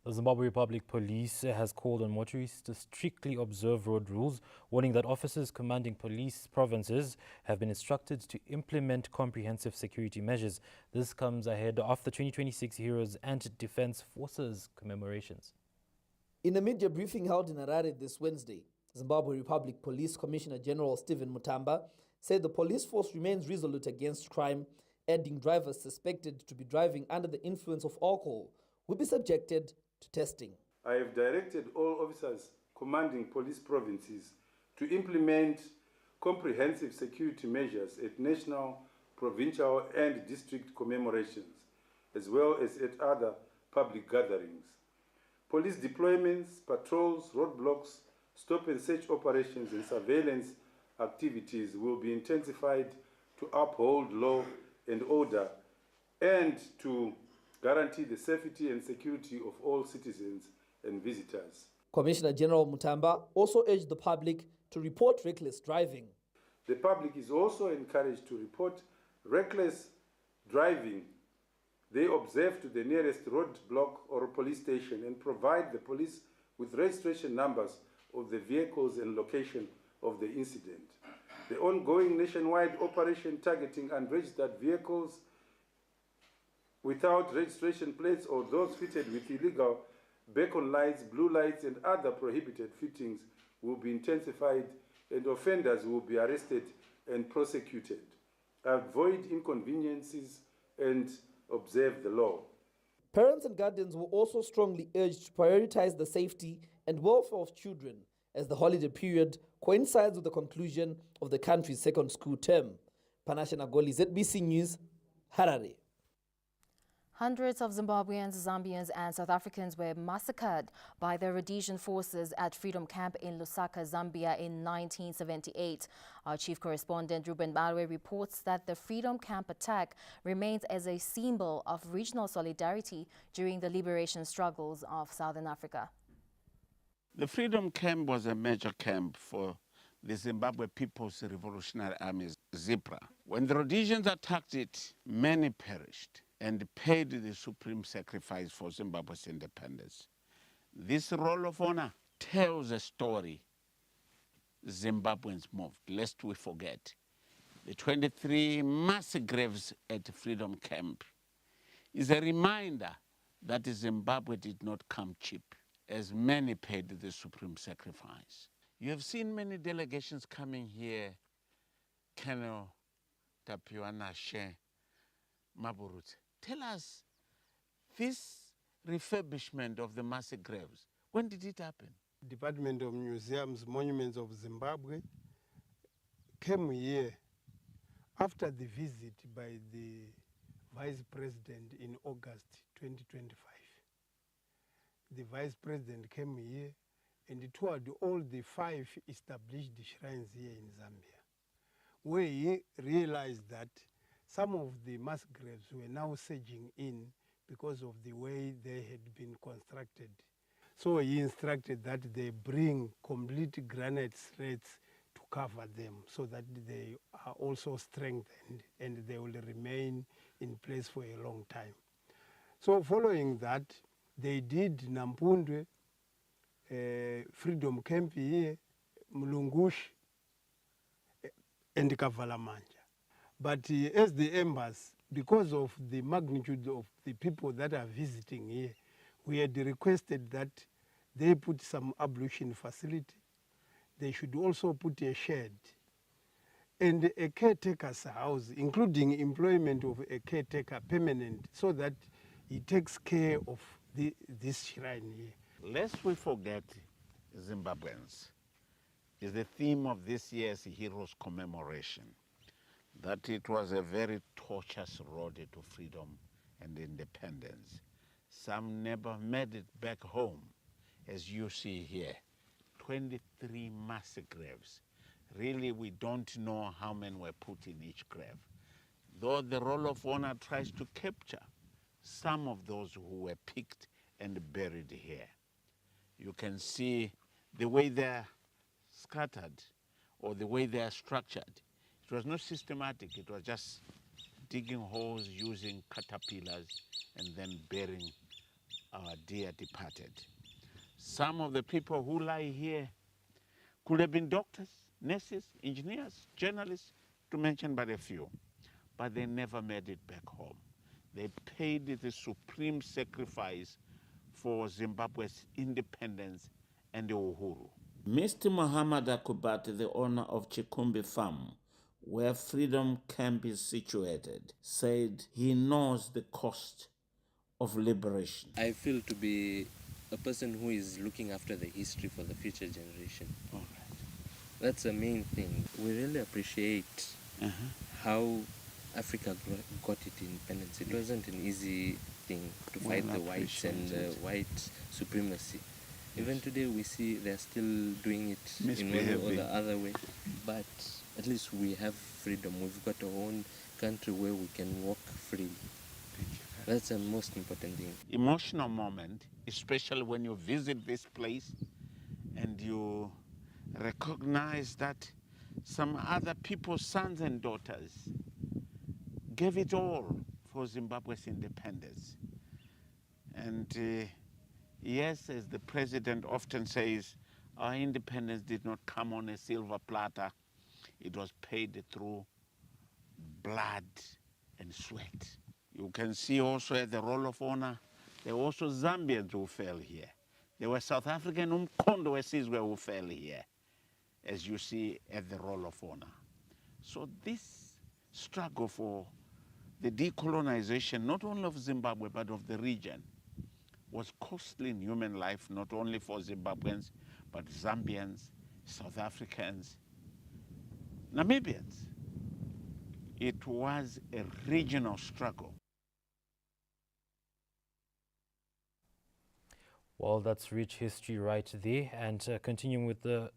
The Zimbabwe Republic Police has called on motorists to strictly observe road rules, warning that officers commanding police provinces have been instructed to implement comprehensive security measures. This comes ahead of the 2026 Heroes and Defence Forces commemorations. In a media briefing held in Harare this Wednesday, Zimbabwe Republic Police Commissioner General Stephen Mutamba said the police force remains resolute against crime, adding drivers suspected to be driving under the influence of alcohol will be subjected to testing. I have directed all officers commanding police provinces to implement comprehensive security measures at national, provincial and district commemorations, as well as at other public gatherings. Police deployments, patrols, roadblocks, stop and search operations and surveillance activities will be intensified to uphold law and order and to guarantee the safety and security of all citizens and visitors. Commissioner General Mutamba also urged the public to report reckless driving. The public is also encouraged to report reckless driving they observe to the nearest roadblock or police station and provide the police with registration numbers of the vehicles and location of the incident. The ongoing nationwide operation targeting unregistered vehicles without registration plates or those fitted with illegal beacon lights, blue lights, and other prohibited fittings will be intensified, and offenders will be arrested and prosecuted. Avoid inconveniences and observe the law. Parents and guardians were also strongly urged to prioritize the safety and welfare of children as the holiday period coincides with the conclusion of the country's second school term. Panashe Nagoli, ZBC News, Harare. Hundreds of Zimbabweans, Zambians and South Africans were massacred by the Rhodesian forces at Freedom Camp in Lusaka, Zambia in 1978. Our chief correspondent Ruben Barwe reports that the Freedom Camp attack remains as a symbol of regional solidarity during the liberation struggles of Southern Africa. The Freedom Camp was a major camp for the Zimbabwe People's Revolutionary Army, ZIPRA. When the Rhodesians attacked it, many perished and paid the supreme sacrifice for Zimbabwe's independence. This roll of honor tells a story Zimbabweans moved, lest we forget. The 23 mass graves at Freedom Camp is a reminder that Zimbabwe did not come cheap, as many paid the supreme sacrifice. You have seen many delegations coming here, Colonel Tapiwanashe Maburut. Tell us, this refurbishment of the mass graves, when did it happen? Department of Museums, Monuments of Zimbabwe came here after the visit by the Vice President in August 2025. The Vice President came here and toured all the 5 established shrines here in Zambia, where he realized that some of the mass graves were now surging in because of the way they had been constructed. So he instructed that they bring complete granite slats to cover them so that they are also strengthened and they will remain in place for a long time. So following that, they did Nampundwe, Freedom Camp here, Mulungush, and Kavalamanja. But as the embassy, because of the magnitude of the people that are visiting here, we had requested that they put some ablution facility. They should also put a shed and a caretaker's house, including employment of a caretaker permanent, so that he takes care of this shrine here. Lest we forget Zimbabweans is the theme of this year's Heroes Commemoration, that it was a very tortuous road to freedom and independence. Some never made it back home, as you see here, 23 mass graves. Really, we don't know how many were put in each grave, though the Roll of Honor tries to capture some of those who were picked and buried here. You can see the way they're scattered or the way they are structured. It was not systematic, it was just digging holes using caterpillars and then burying our dear departed. Some of the people who lie here could have been doctors, nurses, engineers, journalists, to mention but a few, but they never made it back home. They paid the supreme sacrifice for Zimbabwe's independence and uhuru. Mr. Muhammad Akubat, the owner of Chikumbi Farm, where Freedom Camp is situated, said he knows the cost of liberation. I feel to be a person who is looking after the history for the future generation. All right. That's the main thing. We really appreciate how Africa got its independence. It wasn't an easy thing to fight the whites and white supremacy. Even today we see they're still doing it in one way or the other way. But at least we have freedom. We've got our own country where we can walk freely. That's the most important thing. Emotional moment, especially when you visit this place and you recognize that some other people's sons and daughters gave it all for Zimbabwe's independence. And yes, as the president often says, our independence did not come on a silver platter. It was paid through blood and sweat. You can see also at the Roll of Honor, there were also Zambians who fell here. There were South African Umkhondo Wesizwe who fell here, as you see at the Roll of Honor. So this struggle for the decolonization, not only of Zimbabwe, but of the region, was costly in human life, not only for Zimbabweans, but Zambians, South Africans, Namibians. It was a regional struggle. Well, that's rich history right there. And continuing with the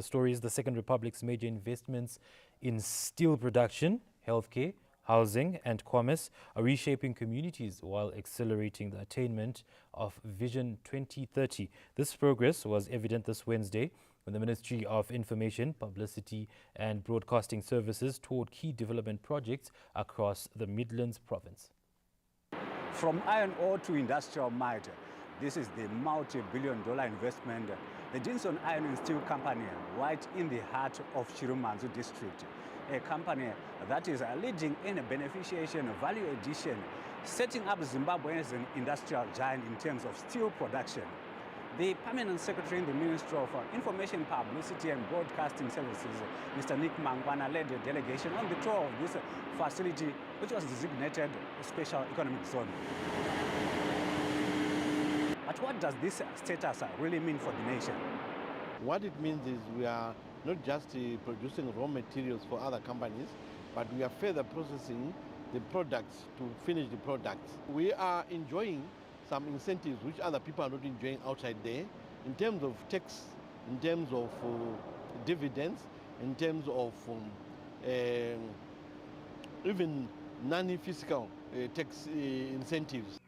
stories, the Second Republic's major investments in steel production, healthcare, housing and commerce are reshaping communities while accelerating the attainment of Vision 2030. This progress was evident this Wednesday when the Ministry of Information, Publicity and Broadcasting Services toured key development projects across the Midlands province. From iron ore to industrial might, this is the multi-billion-dollar investment, the Jinson Iron and Steel Company, right in the heart of Chirumanzu district, a company that is leading in beneficiation, value addition, setting up Zimbabwe as an industrial giant in terms of steel production. The Permanent Secretary in the Ministry of Information, Publicity and Broadcasting Services, Mr. Nick Mangwana, led a delegation on the tour of this facility, which was designated a special economic zone. But what does this status really mean for the nation? What it means is we are not just producing raw materials for other companies, but we are further processing the products to finish the products. We are enjoying some incentives which other people are not enjoying outside there, in terms of tax, in terms of dividends, in terms of even non-fiscal tax incentives.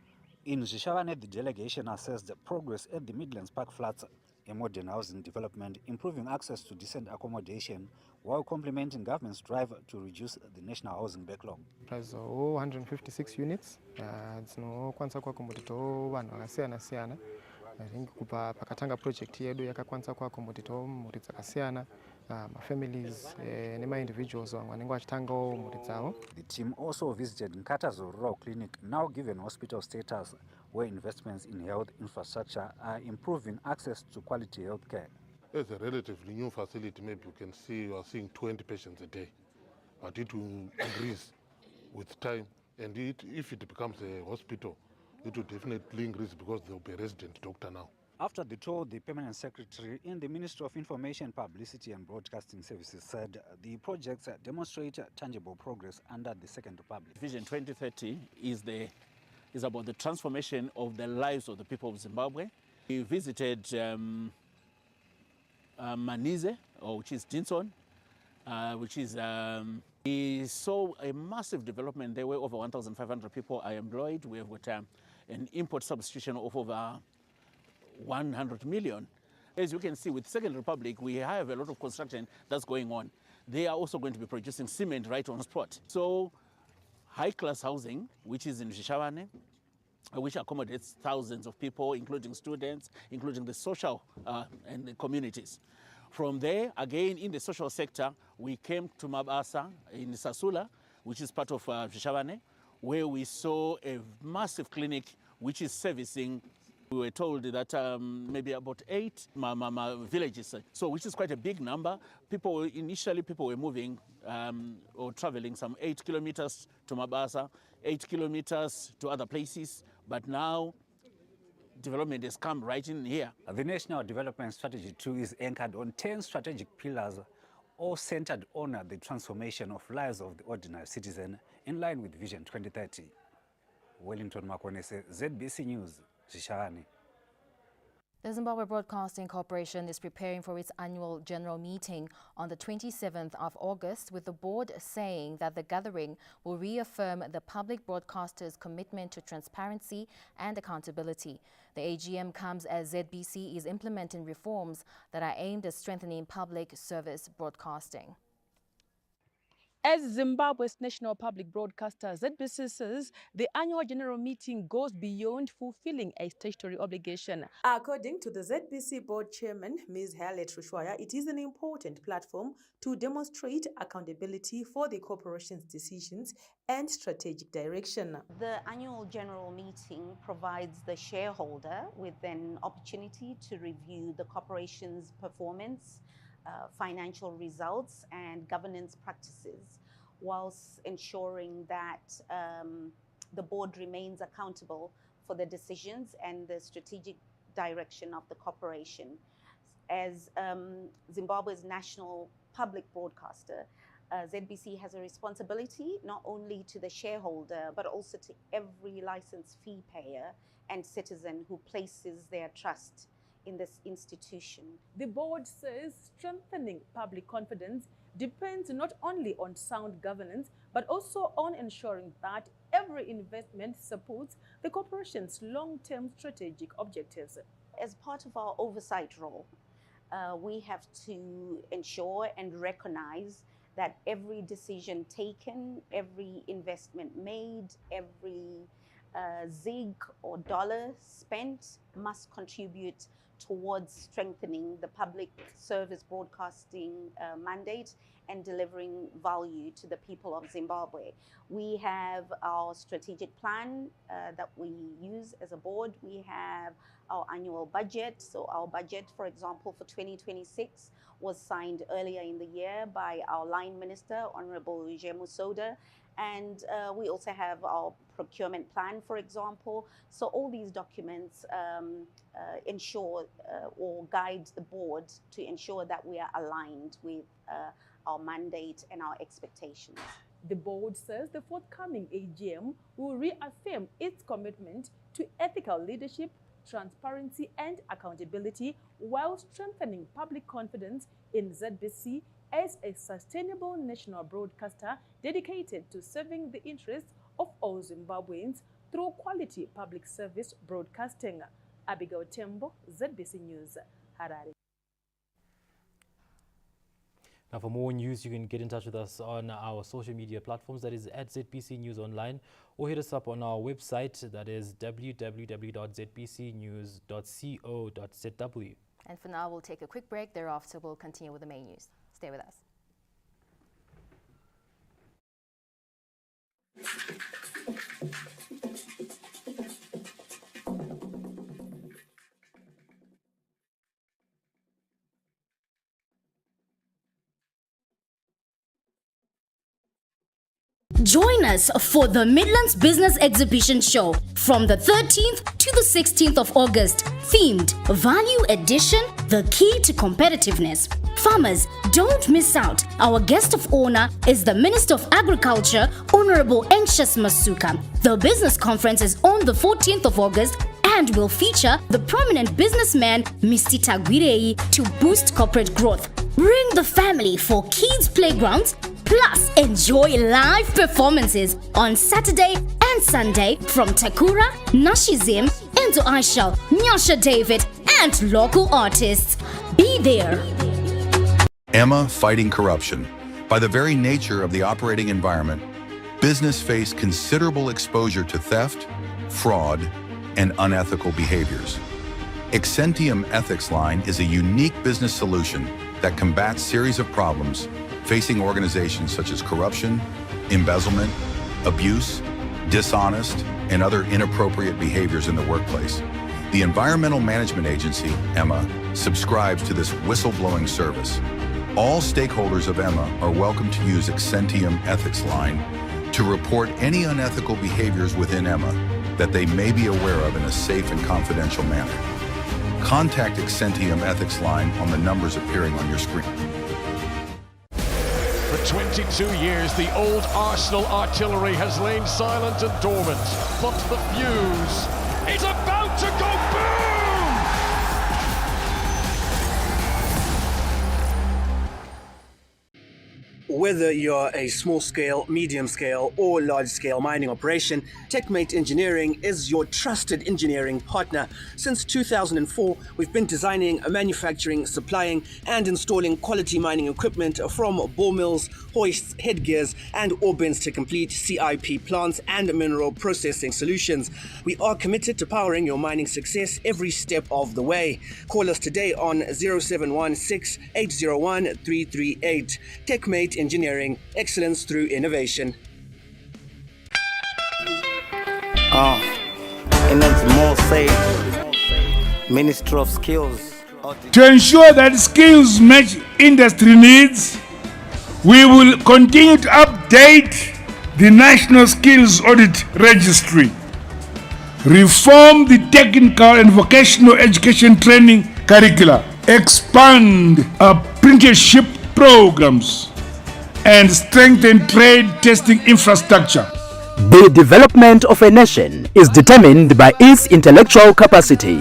In Zhishavane, the delegation assessed the progress at the Midlands Park Flats, a modern housing development, improving access to decent accommodation while complementing government's drive to reduce the national housing backlog. There's 156 units. Kwanza kwa komodito vanhu vakasiyana siyana. I think kupa pakatanga project yedu yakakwanisa kwa komodito muri dzakasiyana. Families nema individuals vanenge vachitangawo mhuri dzavo. The team also visited Nkatazo Rural Clinic, now given hospital status, where investments in health infrastructure are improving access to quality health care. As a relatively new facility, maybe you are seeing 20 patients a day, but it will increase with time. And if it becomes a hospital, it will definitely increase because there will be a resident doctor now. After the tour, the Permanent Secretary in the Ministry of Information, Publicity and Broadcasting Services said the projects demonstrate tangible progress under the Second Republic. Vision 2030 is about the transformation of the lives of the people of Zimbabwe. We visited Manize, which is Jinson, we saw a massive development there where over 1,500 people are employed. We have got an import substitution of over 100 million. As you can see, with Second Republic, we have a lot of construction that's going on. They are also going to be producing cement right on spot. So high-class housing, which is in Zhishavane, which accommodates thousands of people, including students, including the social and the communities. From there, again, in the social sector, we came to Mabasa in Sasula, which is part of Zhishavane, where we saw a massive clinic which is servicing. We were told that maybe about 8 villages, so which is quite a big number. Initially people were moving or traveling some 8 kilometers to Mabasa, 8 kilometers to other places, but now development has come right in here. The National Development Strategy 2 is anchored on 10 strategic pillars, all centered on the transformation of lives of the ordinary citizen in line with Vision 2030. Wellington Makonese, ZBC News, Zhishavane. The Zimbabwe Broadcasting Corporation is preparing for its annual general meeting on the 27th of August, with the board saying that the gathering will reaffirm the public broadcaster's commitment to transparency and accountability. The AGM comes as ZBC is implementing reforms that are aimed at strengthening public service broadcasting. As Zimbabwe's national public broadcaster, ZBC says the annual general meeting goes beyond fulfilling a statutory obligation. According to the ZBC board chairman, Ms. Harriet Rushwaya, it is an important platform to demonstrate accountability for the corporation's decisions and strategic direction. The annual general meeting provides the shareholder with an opportunity to review the corporation's performance, financial results and governance practices, whilst ensuring that the board remains accountable for the decisions and the strategic direction of the corporation. As Zimbabwe's national public broadcaster, ZBC has a responsibility not only to the shareholder, but also to every license fee payer and citizen who places their trust in this institution. The board says strengthening public confidence depends not only on sound governance, but also on ensuring that every investment supports the corporation's long-term strategic objectives. As part of our oversight role, we have to ensure and recognize that every decision taken, every investment made, every zig or dollar spent must contribute towards strengthening the public service broadcasting mandate and delivering value to the people of Zimbabwe. We have our strategic plan that we use as a board. We have our annual budget. So our budget, for example, for 2026 was signed earlier in the year by our line minister, Honorable Jemu Soda. And we also have our procurement plan, for example. So all these documents ensure or guide the board to ensure that we are aligned with our mandate and our expectations. The board says the forthcoming AGM will reaffirm its commitment to ethical leadership, transparency and accountability, while strengthening public confidence in ZBC as a sustainable national broadcaster dedicated to serving the interests of all Zimbabweans through quality public service broadcasting. Abigail Tembo, ZBC News, Harare. Now, for more news, you can get in touch with us on our social media platforms, that is at ZBC News Online, or hit us up on our website, that is www.zbcnews.co.zw. And for now, we'll take a quick break. Thereafter, we'll continue with the main news. Stay with us. Join us for the Midlands Business Exhibition Show from the 13th to the 16th of August. Themed Value Addition, the key to competitiveness. Farmers, don't miss out. Our guest of honor is the Minister of Agriculture, Honorable Anxious Masuka. The business conference is on the 14th of August and will feature the prominent businessman, Mr. Tagwirei, to boost corporate growth. Bring the family for kids' playgrounds, plus enjoy live performances on Saturday and Sunday from Takura, Nashizim, Enzo Aishal, Nyasha David, and local artists. Be there. EMMA Fighting Corruption. By the very nature of the operating environment, business face considerable exposure to theft, fraud, and unethical behaviors. Exentium Ethics Line is a unique business solution that combats series of problems facing organizations such as corruption, embezzlement, abuse, dishonest, and other inappropriate behaviors in the workplace. The Environmental Management Agency, EMMA, subscribes to this whistleblowing service. All stakeholders of EMMA are welcome to use Exentium Ethics Line to report any unethical behaviors within EMMA that they may be aware of in a safe and confidential manner. Contact Exentium Ethics Line on the numbers appearing on your screen. For 22 years, the old Arsenal artillery has lain silent and dormant, but the fuse is about to go boom! Whether you're a small-scale, medium-scale, or large-scale mining operation, TechMate Engineering is your trusted engineering partner. Since 2004, we've been designing, manufacturing, supplying, and installing quality mining equipment from bore mills, hoists, headgears, and ore bins to complete CIP plants and mineral processing solutions. We are committed to powering your mining success every step of the way. Call us today on 0716 801 338. TechMate Engineering, excellence through innovation. And it's more safe. Ministry of Skills. To ensure that skills match industry needs, we will continue to update the National Skills Audit Registry, reform the technical and vocational education training curricula, expand apprenticeship programs, and strengthen trade testing infrastructure. The development of a nation is determined by its intellectual capacity.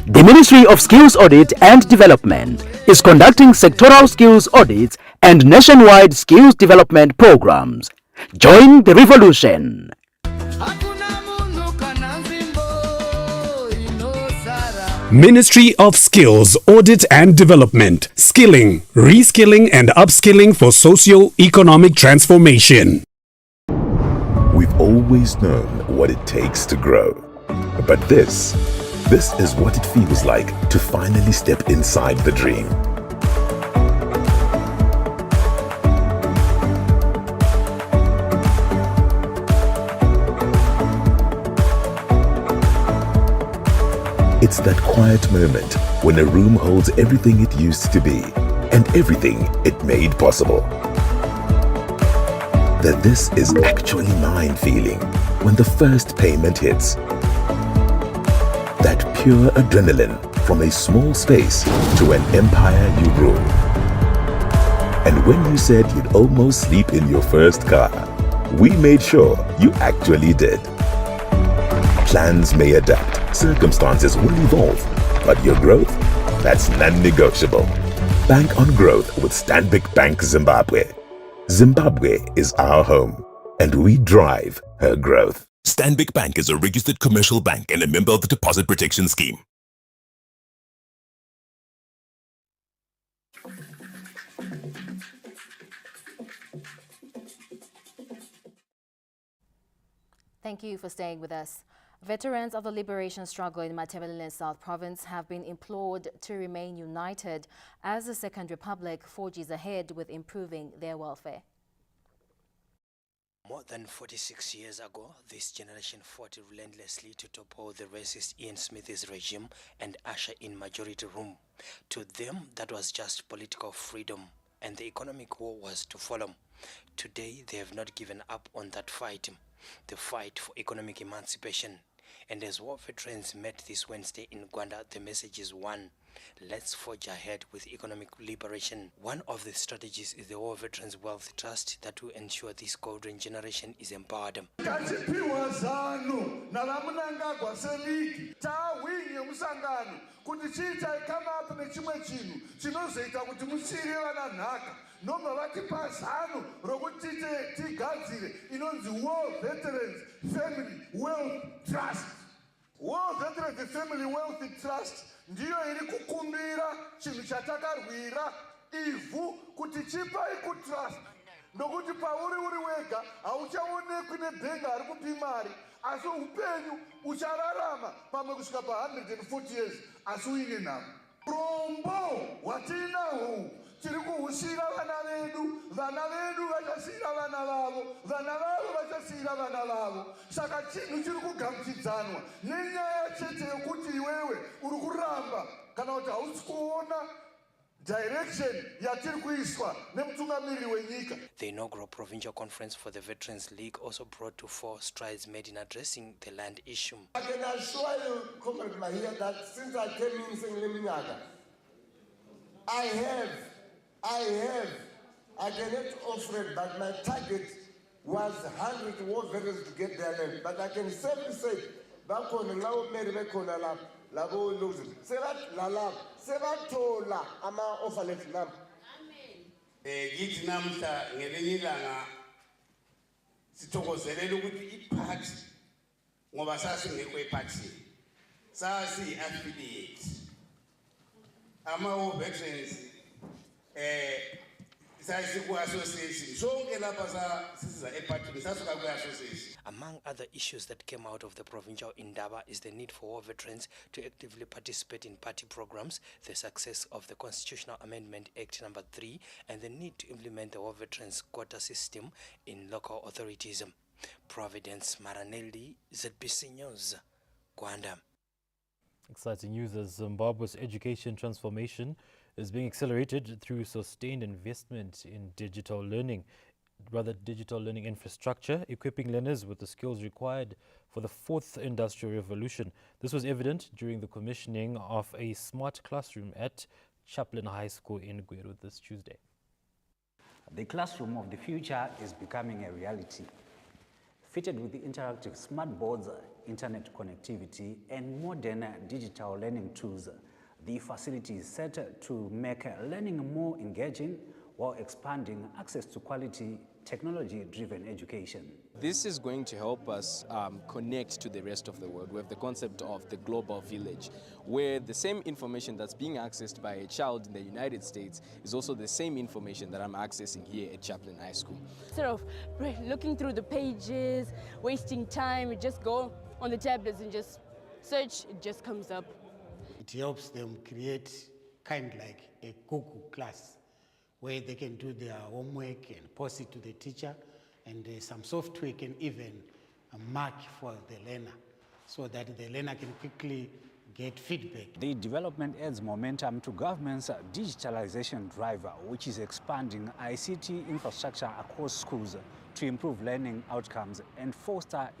The Ministry of Skills Audit and Development is conducting sectoral skills audits and nationwide skills development programs. Join the revolution. Ministry of Skills Audit and Development. Skilling, reskilling and upskilling for socio-economic transformation. We've always known what it takes to grow. But this is what it feels like to finally step inside the dream. It's that quiet moment when a room holds everything it used to be and everything it made possible. That this is actually mine feeling when the first payment hits. That pure adrenaline from a small space to an empire you rule. And when you said you'd almost sleep in your first car, we made sure you actually did. Plans may adapt, circumstances will evolve, but your growth, that's non-negotiable. Bank on growth with Stanbic Bank Zimbabwe. Zimbabwe is our home, and we drive her growth. Stanbic Bank is a registered commercial bank and a member of the Deposit Protection Scheme. Thank you for staying with us. Veterans of the liberation struggle in Matabeleland South Province have been implored to remain united as the Second Republic forges ahead with improving their welfare. More than 46 years ago, this generation fought relentlessly to topple the racist Ian Smith's regime and usher in majority rule. To them, that was just political freedom, and the economic war was to follow. Today, they have not given up on that fight, the fight for economic emancipation. And as war veterans met this Wednesday in Gwanda, the message is one: let's forge ahead with economic liberation. One of the strategies is the War Veterans Wealth Trust that will ensure this golden generation is empowered. Noma vatipa zano rokuti tigadzire inonzi War Veterans Family Wealth Trust. War Veterans Family Wealth Trust ndiyo iri kukumbira chinhu chatakarwira ivhu kuti chipai kutrust ndokuti pauri uri wega hauchaonekwi nebhenga ari kupi mari asi upenyu uchararama pamwe kusvika pa 140 years asi uine nhamo. Rombo hwatinahwo tiri kuhushira vana vedu vachasiyira vana vavo, vana vavo vachasiyira vana vavo. Saka chinhu chiri kugamuchidzanwa nenyaya chete yokuti iwewe uri kuramba kana kuti hausi kuona direction yatiri kuiswa nemutungamiriri wenyika. The inaugural provincial conference for the Veterans League also brought to fore strides made in addressing the land issue. I can assure you, Comrade Mahia, that since I came in Sengleminyaka, I cannot offer that my target was 100 war veterans to get their land, but I can safely say, back on the low Meribekona lab, Labo losing. Sevat Lalab, Sevatola, Ama Ofalet Lamp. Githi namhla ngelinye ilanga sithokozelela ukuthi iphathi ngoba sasingekho ephathini. Sasi affiliate. Ama veterans Among other issues that came out of the provincial Indaba is the need for war veterans to actively participate in party programs, the success of the Constitutional Amendment Act No. 3, and the need to implement the war veterans quota system in local authorities. Providence Maranelli, ZBC News, Gwanda. Exciting news as Zimbabwe's education transformation is being accelerated through sustained investment in digital learning infrastructure, equipping learners with the skills required for the fourth industrial revolution. This was evident during the commissioning of a smart classroom at Chaplin High School in Gweru this Tuesday. The classroom of the future is becoming a reality. Fitted with the interactive smart boards, internet connectivity, and modern digital learning tools, the facility is set to make learning more engaging while expanding access to quality technology-driven education. This is going to help us connect to the rest of the world. We have the concept of the global village, where the same information that's being accessed by a child in the United States is also the same information that I'm accessing here at Chaplin High School. Instead of looking through the pages, wasting time, we just go on the tablets and just search, it just comes up. It helps them create kind of like a Google class where they can do their homework and post it to the teacher, and some software can even mark for the learner so that the learner can quickly get feedback. The development adds momentum to government's digitalization drive, which is expanding ICT infrastructure across schools to improve learning outcomes and foster innovation.